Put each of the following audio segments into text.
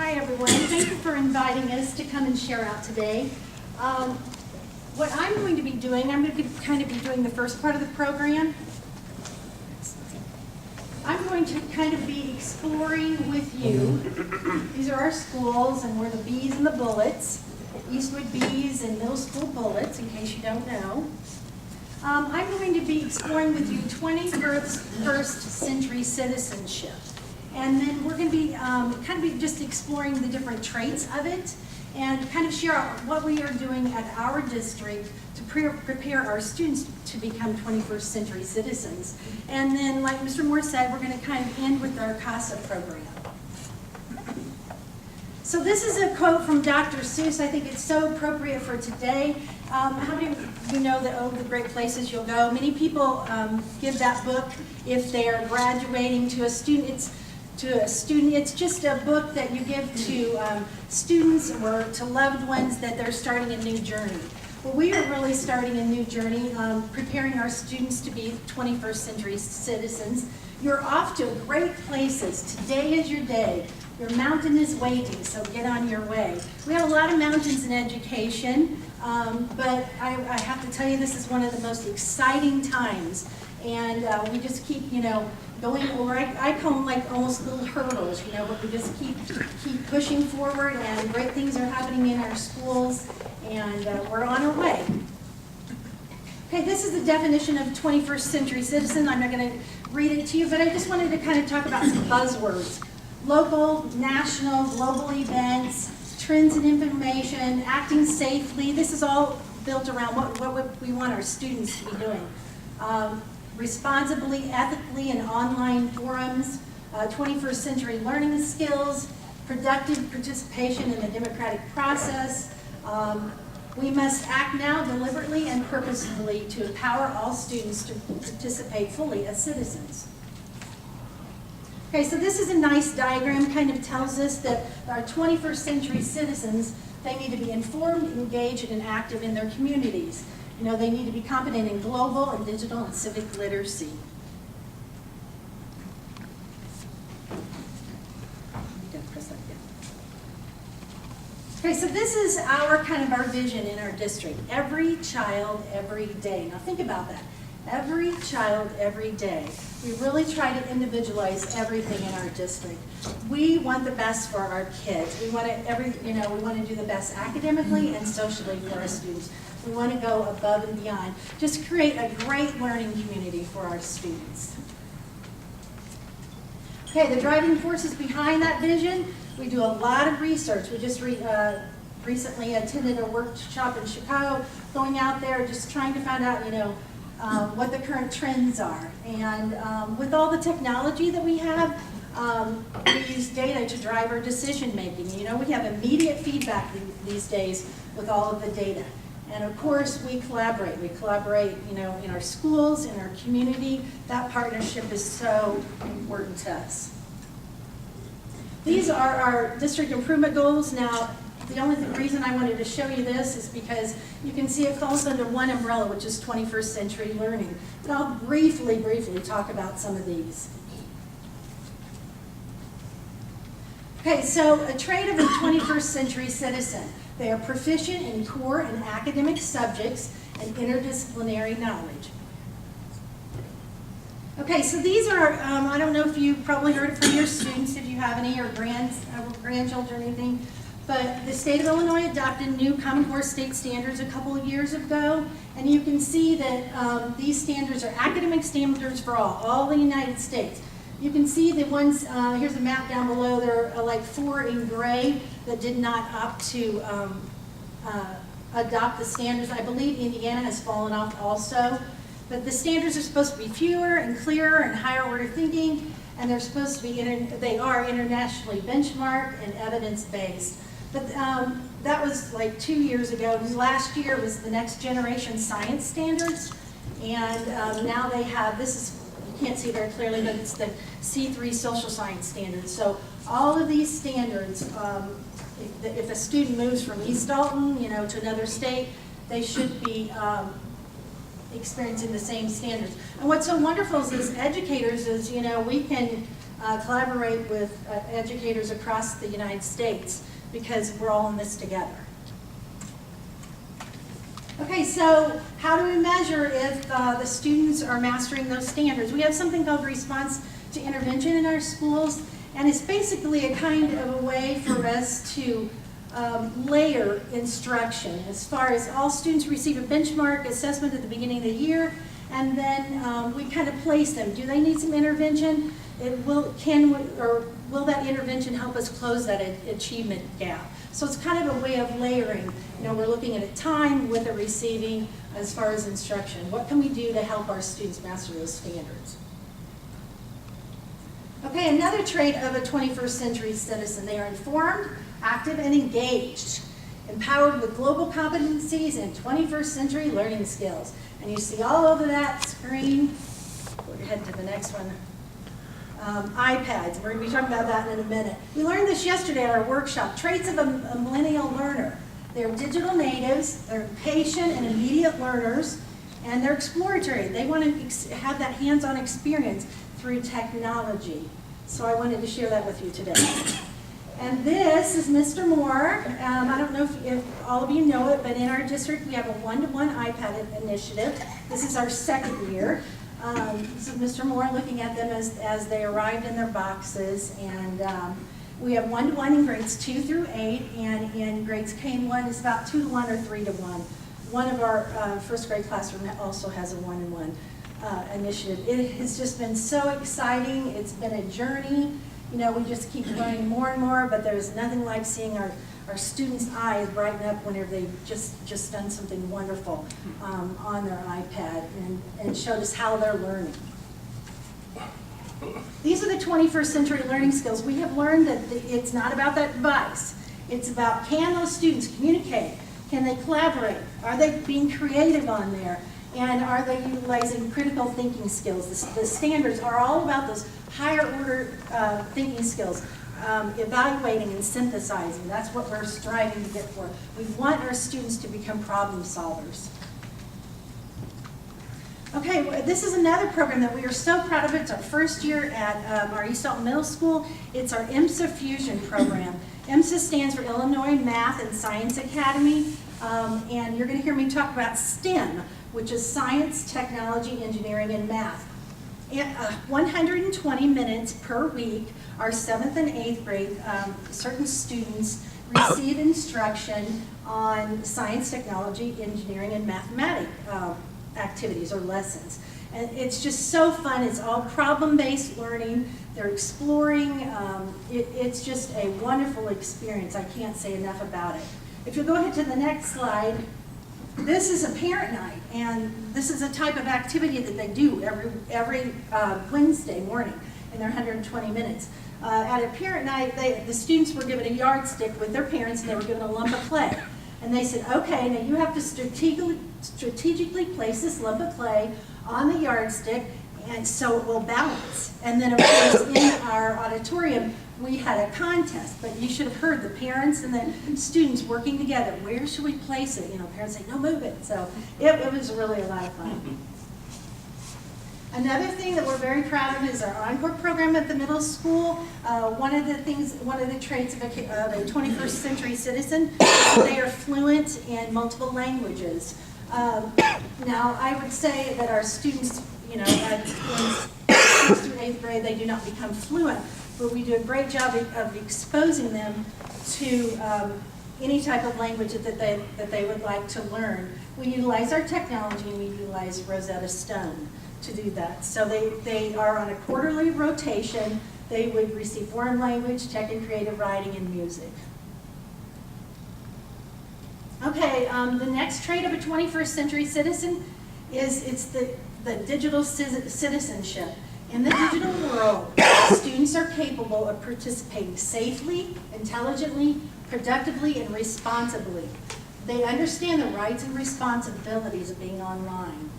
Hi everyone, thank you for inviting us to come and share out today. What I'm going to be doing, I'm going to kind of be doing the first part of the program. I'm going to kind of be exploring with you. These are our schools, and we're the Bees and the Bullets. Eastwood Bees and Middle School Bullets, in case you don't know. I'm going to be exploring with you 21st century citizenship. And then we're going to be kind of just exploring the different traits of it and kind of share what we are doing at our district to prepare our students to become 21st century citizens. And then, like Mr. Moore said, we're going to kind of end with our CASA program. So this is a quote from Dr. Seuss. I think it's so appropriate for today. How many of you know that, oh, the great places you'll go? Many people give that book if they are graduating to a student. It's just a book that you give to students or to loved ones that they're starting a new journey. Well, we are really starting a new journey, preparing our students to be 21st century citizens. You're off to great places. Today is your day. Your mountain is waiting, so get on your way. We have a lot of mountains in education, but I have to tell you, this is one of the most exciting times. And we just keep, going over. I call them like almost little hurdles, but we just keep pushing forward, and great things are happening in our schools, and we're on our way. Okay, this is the definition of 21st century citizen. I'm not going to read it to you, but I just wanted to kind of talk about some buzzwords. Local, national, global events, trends in information, acting safely. This is all built around what we want our students to be doing. Responsibly, ethically, in online forums, 21st century learning skills, productive participation in the democratic process. We must act now deliberately and purposefully to empower all students to participate fully as citizens. Okay, so this is a nice diagram, kind of tells us that our 21st century citizens, they need to be informed, engaged, and active in their communities. They need to be competent in global and digital and civic literacy. Okay, so this is our vision in our district. Every child, every day. Now think about that. Every child, every day. We really try to individualize everything in our district. We want the best for our kids. We want we want to do the best academically and socially for our students. We want to go above and beyond. Just create a great learning community for our students. Okay, the driving forces behind that vision, we do a lot of research. We just recently attended a workshop in Chicago, going out there just trying to find out, what the current trends are. And with all the technology that we have, we use data to drive our decision making. We have immediate feedback these days with all of the data. And of course, we collaborate. We collaborate, in our schools, in our community. That partnership is so important to us. These are our district improvement goals. Now, the only reason I wanted to show you this is because you can see it falls under one umbrella, which is 21st century learning. But I'll briefly talk about some of these. Okay, so a trait of a 21st century citizen. They are proficient in core and academic subjects and interdisciplinary knowledge. Okay, so these are, I don't know if you probably heard it from your students, if you have any, or grandchildren or anything, but the state of Illinois adopted new Common Core state standards a couple of years ago, and you can see that these standards are academic standards for all the United States. You can see the ones, here's a map down below, there are like 4 in gray that did not opt to adopt the standards. I believe Indiana has fallen off also. But the standards are supposed to be fewer and clearer and higher order thinking, and they're supposed to be, they are internationally benchmarked and evidence-based. But that was like 2 years ago. Last year was the next generation science standards, and now they have, this is, you can't see very clearly, but it's the C3 social science standards. So all of these standards, if a student moves from East Alton, to another state, they should be experiencing the same standards. And what's so wonderful is as educators is, we can collaborate with educators across the United States, because we're all in this together. Okay, so how do we measure if the students are mastering those standards? We have something called response to intervention in our schools, and it's basically a kind of a way for us to layer instruction, as far as all students receive a benchmark assessment at the beginning of the year, and then we kind of place them. Do they need some intervention? Will that intervention help us close that achievement gap? So it's kind of a way of layering. You know, we're looking at a time with the receiving as far as instruction. What can we do to help our students master those standards? Okay, another trait of a 21st century citizen. They are informed, active, and engaged, empowered with global competencies and 21st century learning skills. And you see all over that screen, we'll head to the next one, iPads. We're going to be talking about that in a minute. We learned this yesterday at our workshop, traits of a millennial learner. They're digital natives, they're patient and immediate learners, and they're exploratory. They want to have that hands-on experience through technology. So I wanted to share that with you today. And this is Mr. Moore. I don't know if all of you know it, but in our district we have a one-to-one iPad initiative. This is our second year. This is Mr. Moore looking at them as they arrived in their boxes. And we have one-to-one in grades 2 through 8, and in grades K and 1 it's about 2-to-1 or 3-to-1. One of our first grade classroom also has a one-to-one initiative. It has just been so exciting. It's been a journey. You know, we just keep learning more and more, but there's nothing like seeing our students' eyes brighten up whenever they've just done something wonderful on their iPad and showed us how they're learning. These are the 21st century learning skills. We have learned that it's not about that device. It's about, can those students communicate? Can they collaborate? Are they being creative on there? And are they utilizing critical thinking skills? The standards are all about those higher order thinking skills, evaluating and synthesizing. That's what we're striving to get for. We want our students to become problem solvers. Okay, this is another program that we are so proud of. It's our first year at our East Alton Middle School. It's our IMSA Fusion program. IMSA stands for Illinois Math and Science Academy, and you're going to hear me talk about STEM, which is science, technology, engineering, and math. 120 minutes per week, our 7th and 8th grade, certain students receive instruction on science, technology, engineering, and mathematics activities or lessons. And it's just so fun. It's all problem-based learning. They're exploring. It's just a wonderful experience. I can't say enough about it. If you'll go ahead to the next slide, this is a parent night, and this is a type of activity that they do every Wednesday morning in their 120 minutes. At a parent night, the students were given a yardstick with their parents, and they were given a lump of clay. And they said, okay, now you have to strategically place this lump of clay on the yardstick, and so it will balance. And then, of course, in our auditorium, we had a contest, but you should have heard the parents and the students working together. Where should we place it? You know, parents say, no, move it. So it was really a lot of fun. Another thing that we're very proud of is our Encore program at the middle school. One of the traits of a 21st century citizen, they are fluent in multiple languages. Now, I would say that our students, you know, in 6th through 8th grade, they do not become fluent, but we do a great job of exposing them to any type of language that they would like to learn. We utilize our technology, and we utilize Rosetta Stone to do that. So they are on a quarterly rotation. They would receive foreign language, tech and creative writing, and music. Okay, the next trait of a 21st century citizen is the digital citizenship. In the digital world, students are capable of participating safely, intelligently, productively, and responsibly. They understand the rights and responsibilities of being online.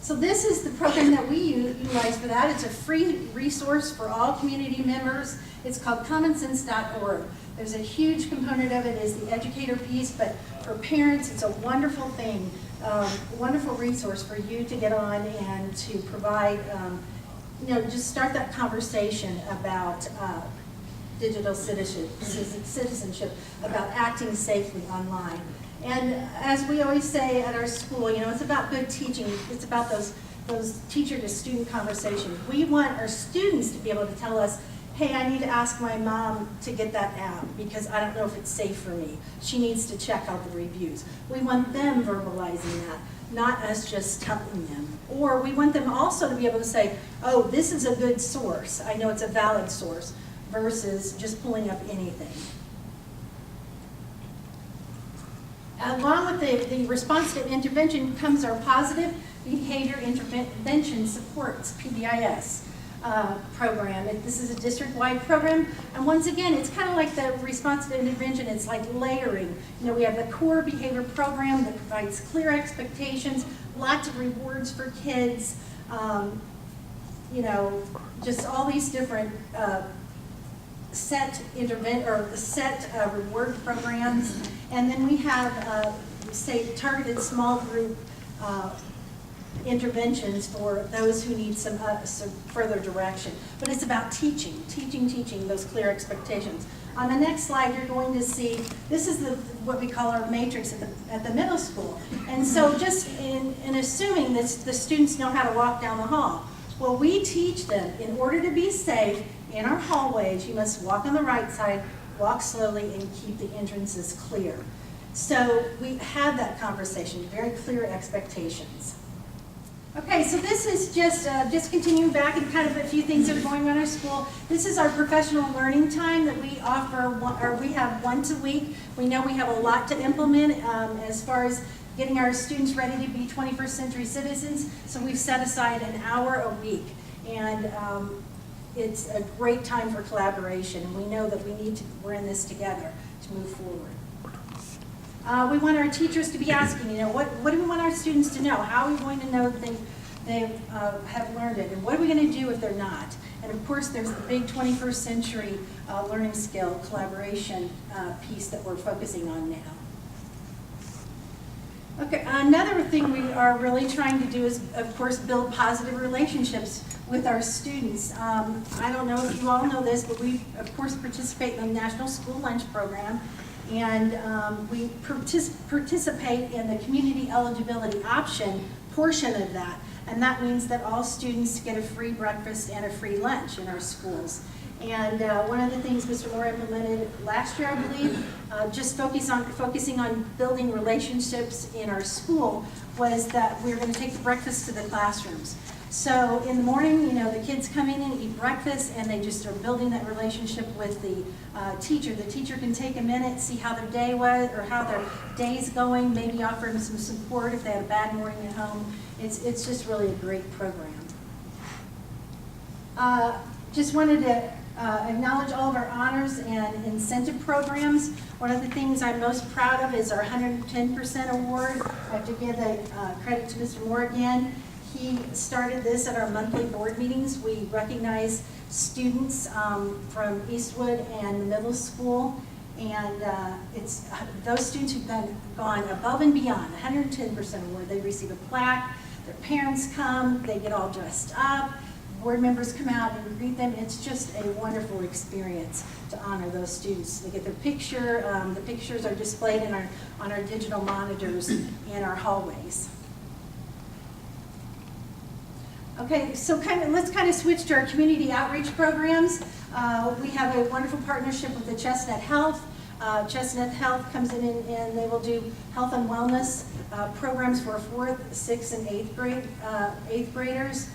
So this is the program that we utilize for that. It's a free resource for all community members. It's called commonsense.org. There's a huge component of it is the educator piece, but for parents, it's a wonderful thing, wonderful resource for you to get on and to provide just start that conversation about digital citizenship, about acting safely online. And as we always say at our school, it's about good teaching. It's about those teacher-to-student conversations. We want our students to be able to tell us, hey, I need to ask my mom to get that app because I don't know if it's safe for me. She needs to check out the reviews. We want them verbalizing that, not us just telling them. Or we want them also to be able to say, oh, this is a good source. I know it's a valid source, versus just pulling up anything. Along with the response to intervention comes our positive behavior intervention supports, PBIS. Program. This is a district-wide program, and once again, it's kind of like the response to intervention. It's like layering. We have the core behavior program that provides clear expectations, lots of rewards for kids. Just all these different set reward programs, and then we have say targeted small group interventions for those who need some further direction. But it's about teaching those clear expectations. On the next slide, you're going to see, this is what we call our matrix at the middle school. And so just in assuming that the students know how to walk down the hall, well, we teach them, in order to be safe in our hallways, you must walk on the right side, walk slowly, and keep the entrances clear. So we have that conversation, very clear expectations. Okay, so this is just continuing back and kind of a few things that are going on in our school. This is our professional learning time that we offer, or we have once a week. We know we have a lot to implement as far as getting our students ready to be 21st century citizens. So we've set aside an hour a week, and it's a great time for collaboration. And we know that we're in this together to move forward. We want our teachers to be asking, what do we want our students to know? How are we going to know that they have learned it? And what are we going to do if they're not? And of course, there's the big 21st century learning skill collaboration piece that we're focusing on now. Okay, another thing we are really trying to do is, of course, build positive relationships with our students. I don't know if you all know this, but we, of course, participate in the National School Lunch Program. And we participate in the community eligibility option portion of that. And that means that all students get a free breakfast and a free lunch in our schools. And one of the things Mr. Moore implemented last year, I believe, just focusing on building relationships in our school, was that we were going to take the breakfast to the classrooms. So in the morning, the kids come in and eat breakfast, and they just are building that relationship with the teacher. The teacher can take a minute, see how their day was, or how their day's going, maybe offer them some support if they had a bad morning at home. It's just really a great program. Just wanted to acknowledge all of our honors and incentive programs. One of the things I'm most proud of is our 110% award. I have to give the credit to Mr. Moore again. He started this at our monthly board meetings. We recognize students from Eastwood and the middle school, and it's those students who've gone above and beyond, 110% award. They receive a plaque, their parents come, they get all dressed up, board members come out and greet them. It's just a wonderful experience to honor those students. They get their picture. The pictures are displayed on our digital monitors in our hallways. Okay, so let's switch to our community outreach programs. We have a wonderful partnership with the Chestnut Health. Chestnut Health comes in and they will do health and wellness programs for 4th, 6th, and 8th graders.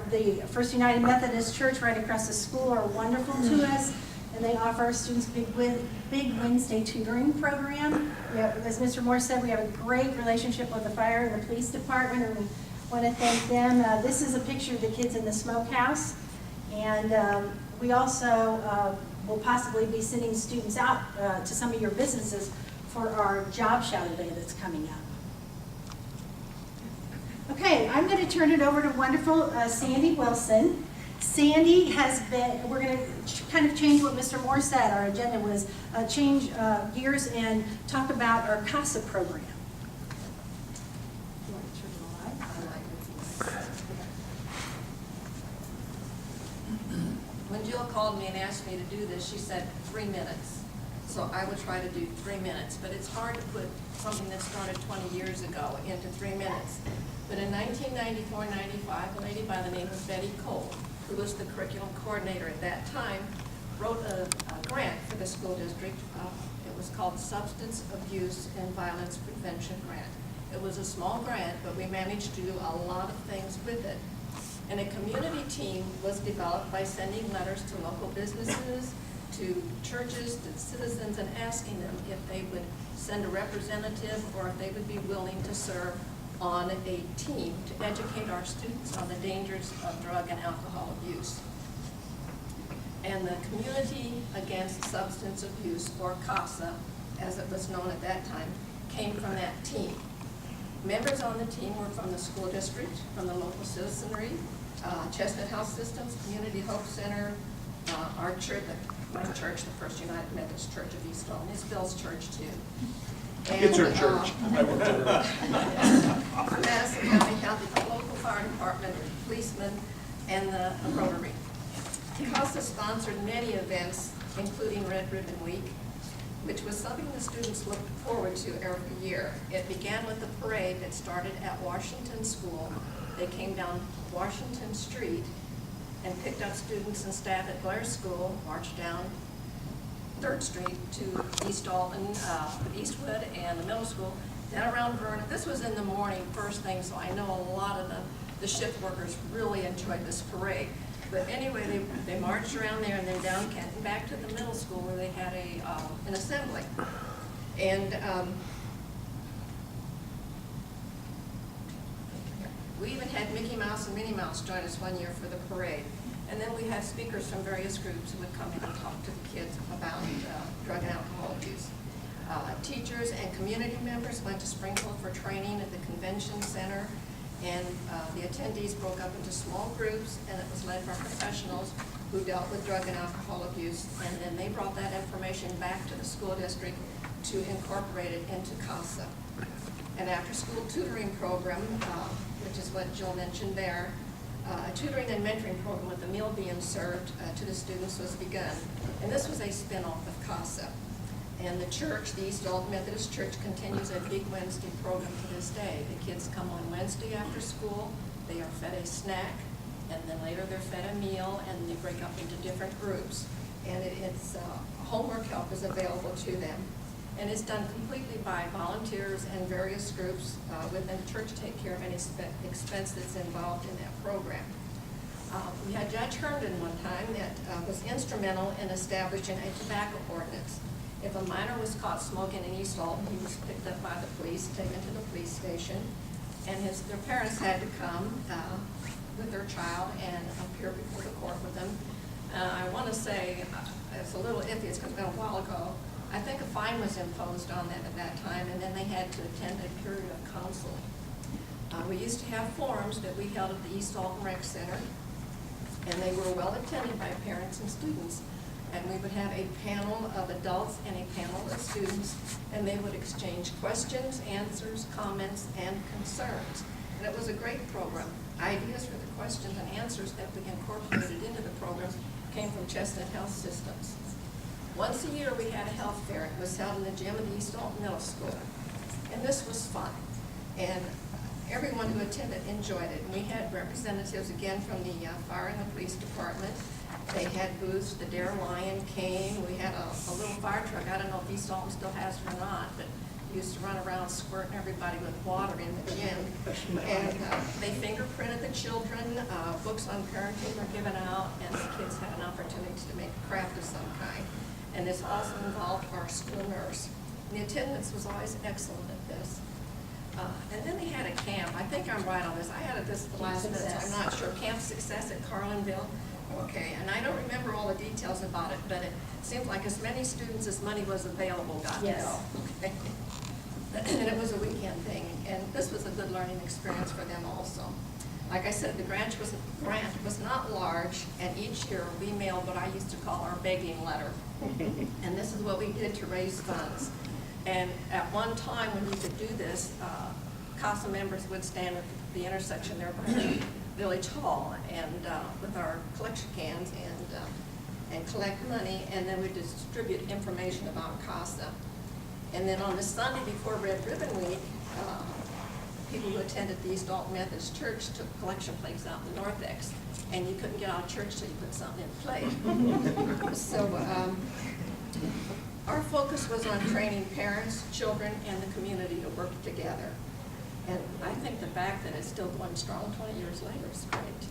The First United Methodist Church right across the school are wonderful to us, and they offer our students Big Wednesday tutoring program. As Mr. Moore said, we have a great relationship with the fire and the police department, and we want to thank them. This is a picture of the kids in the smokehouse, and we also will possibly be sending students out to some of your businesses for our job shadow day that's coming up. Okay, I'm going to turn it over to wonderful Sandy Wilson. Sandy we're going to kind of change what Mr. Moore said. Our agenda was change gears and talk about our CASA program. called me and asked me to do this, she said 3 minutes. So I would try to do 3 minutes, but it's hard to put something that started 20 years ago into 3 minutes. But in 1994-95, a lady by the name of Betty Cole, who was the curriculum coordinator at that time, wrote a grant for the school district. It was called Substance Abuse and Violence Prevention Grant. It was a small grant, but we managed to do a lot of things with it. And a community team was developed by sending letters to local businesses, to churches, to citizens, and asking them if they would send a representative or if they would be willing to serve on a team to educate our students on the dangers of drug and alcohol abuse. And the Community Against Substance Abuse, or CASA, as it was known at that time, came from that team. Members on the team were from the school district, from the local citizenry, Chestnut Health Systems, Community Hope Center, our church, my church, the First United Methodist Church of East Alton, is Bill's church too. And, it's her church. I work there. Madison County Health, the local fire department, policemen, and the Rotary. CASA sponsored many events, including Red Ribbon Week, which was something the students looked forward to every year. It began with a parade that started at Washington School. They came down Washington Street and picked up students and staff at Blair School, marched down 3rd Street to East Alton, Eastwood, and the middle school, then around Vernon. This was in the morning, first thing, so I know a lot of the shift workers really enjoyed this parade. But anyway, they marched around there and then down Kenton back to the middle school where they had an assembly. And we even had Mickey Mouse and Minnie Mouse join us one year for the parade. And then we had speakers from various groups who would come in and talk to the kids about drug and alcohol abuse. Teachers and community members went to Springfield for training at the convention center. And the attendees broke up into small groups, and it was led by professionals who dealt with drug and alcohol abuse. And then they brought that information back to the school district to incorporate it into CASA. An after-school tutoring program, which is what Jill mentioned there, a tutoring and mentoring program with a meal being served to the students was begun. And this was a spin-off of CASA. And the church, the East Alton Methodist Church, continues a big Wednesday program to this day. The kids come on Wednesday after school, they are fed a snack, and then later they're fed a meal, and they break up into different groups. And it's homework help is available to them. And it's done completely by volunteers and various groups within the church take care of any expense that's involved in that program. We had Judge Herndon one time that was instrumental in establishing a tobacco ordinance. If a minor was caught smoking in East Alton, he was picked up by the police, taken to the police station, and their parents had to come with their child and appear before the court with them. I want to say, it's a little iffy, it's been a while ago, I think a fine was imposed on them at that time, and then they had to attend a period of counseling. We used to have forums that we held at the East Alton Rec Center, and they were well attended by parents and students. And we would have a panel of adults and a panel of students, and they would exchange questions, answers, comments, and concerns. And it was a great program. Ideas for the questions and answers that we incorporated into the program came from Chestnut Health Systems. Once a year we had a health fair. It was held in the gym of the East Alton Middle School. And this was fun. And everyone who attended enjoyed it. And we had representatives again from the fire and the police department. They had booths. The Dare Lion came. We had a little fire truck. I don't know if East Alton still has it or not, but we used to run around squirting everybody with water in the gym. And they fingerprinted the children. Books on parenting were given out, and the kids had an opportunity to make a craft of some kind. And this also involved our school nurse. And the attendance was always excellent at this. And then they had a camp. I think I'm right on this. I had it this the last minute. I'm not sure. Camp Success at Carlinville. Okay, and I don't remember all the details about it, but it seemed like as many students as money was available got to go. Okay. And it was a weekend thing, and this was a good learning experience for them also. Like I said, the grant was not large, and each year we mailed what I used to call our begging letter. And this is what we did to raise funds. And at one time when we could do this, CASA members would stand at the intersection there by the Village Hall and with our collection cans, and and collect money, and then we distribute information about CASA. And then on the Sunday before Red Ribbon Week, people who attended the East Alton Methodist Church took collection plates out in the narthex, and you couldn't get out of church till you put something in the plate. So our focus was on training parents, children, and the community to work together. And I think the fact that it's still going strong 20 years later is great.